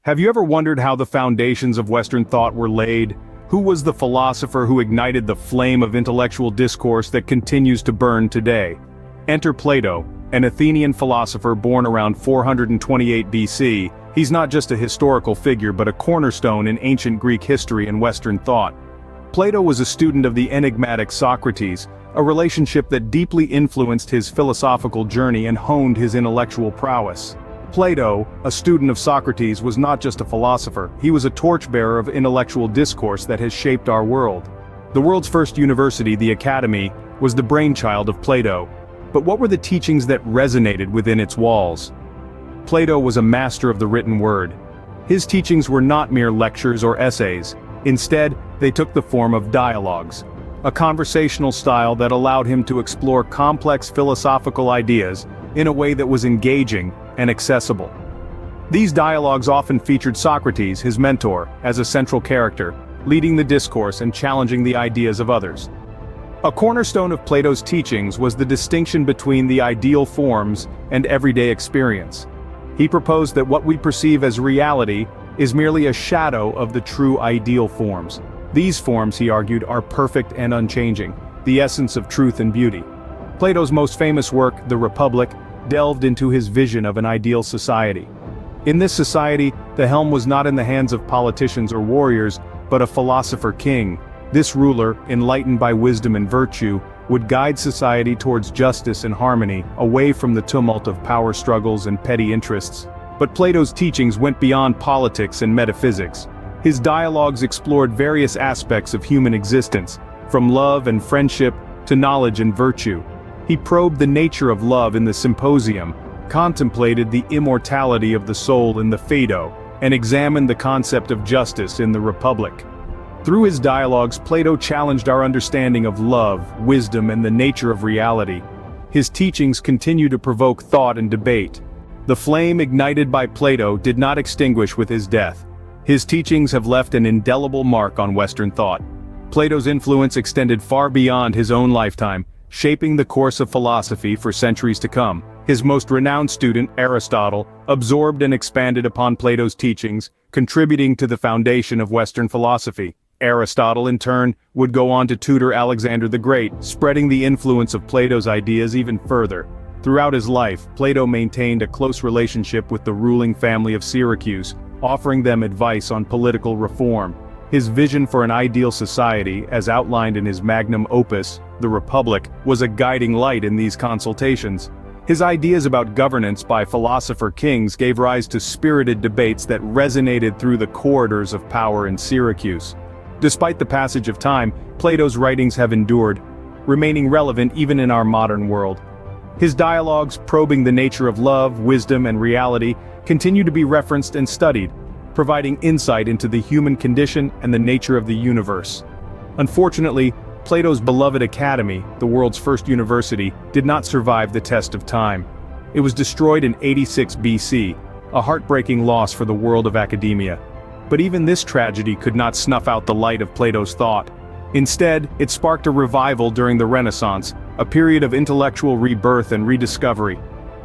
Have you ever wondered how the foundations of Western thought were laid? Who was the philosopher who ignited the flame of intellectual discourse that continues to burn today? Enter Plato, an Athenian philosopher born around 428 BC. He's not just a historical figure but a cornerstone in ancient Greek history and Western thought. Plato was a student of the enigmatic Socrates, a relationship that deeply influenced his philosophical journey and honed his intellectual prowess. Plato, a student of Socrates, was not just a philosopher, he was a torchbearer of intellectual discourse that has shaped our world. The world's first university, the Academy, was the brainchild of Plato. But what were the teachings that resonated within its walls? Plato was a master of the written word. His teachings were not mere lectures or essays. Instead, they took the form of dialogues, a conversational style that allowed him to explore complex philosophical ideas in a way that was engaging and accessible. These dialogues often featured Socrates, his mentor, as a central character, leading the discourse and challenging the ideas of others. A cornerstone of Plato's teachings was the distinction between the ideal forms and everyday experience. He proposed that what we perceive as reality is merely a shadow of the true ideal forms. These forms, he argued, are perfect and unchanging, the essence of truth and beauty. Plato's most famous work, The Republic, delved into his vision of an ideal society. In this society, the helm was not in the hands of politicians or warriors, but a philosopher king. This ruler, enlightened by wisdom and virtue, would guide society towards justice and harmony, away from the tumult of power struggles and petty interests. But Plato's teachings went beyond politics and metaphysics. His dialogues explored various aspects of human existence, from love and friendship to knowledge and virtue. He probed the nature of love in the Symposium, contemplated the immortality of the soul in the Phaedo, and examined the concept of justice in the Republic. Through his dialogues, Plato challenged our understanding of love, wisdom, and the nature of reality. His teachings continue to provoke thought and debate. The flame ignited by Plato did not extinguish with his death. His teachings have left an indelible mark on Western thought. Plato's influence extended far beyond his own lifetime, shaping the course of philosophy for centuries to come. His most renowned student, Aristotle, absorbed and expanded upon Plato's teachings, contributing to the foundation of Western philosophy. Aristotle, in turn, would go on to tutor Alexander the Great, spreading the influence of Plato's ideas even further. Throughout his life, Plato maintained a close relationship with the ruling family of Syracuse, offering them advice on political reform. His vision for an ideal society, as outlined in his magnum opus, The Republic, was a guiding light in these consultations. His ideas about governance by philosopher kings gave rise to spirited debates that resonated through the corridors of power in Syracuse. Despite the passage of time, Plato's writings have endured, remaining relevant even in our modern world. His dialogues, probing the nature of love, wisdom, and reality, continue to be referenced and studied, providing insight into the human condition and the nature of the universe. Unfortunately, Plato's beloved Academy, the world's first university, did not survive the test of time. It was destroyed in 86 BC, a heartbreaking loss for the world of academia. But even this tragedy could not snuff out the light of Plato's thought. Instead, it sparked a revival during the Renaissance, a period of intellectual rebirth and rediscovery.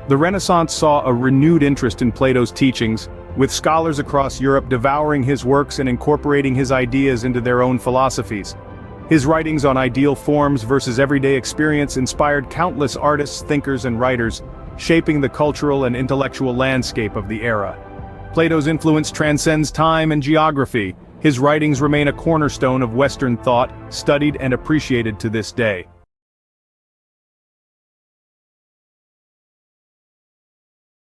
The Renaissance saw a renewed interest in Plato's teachings, with scholars across Europe devouring his works and incorporating his ideas into their own philosophies. His writings on ideal forms versus everyday experience inspired countless artists, thinkers, and writers, shaping the cultural and intellectual landscape of the era. Plato's influence transcends time and geography. His writings remain a cornerstone of Western thought, studied and appreciated to this day.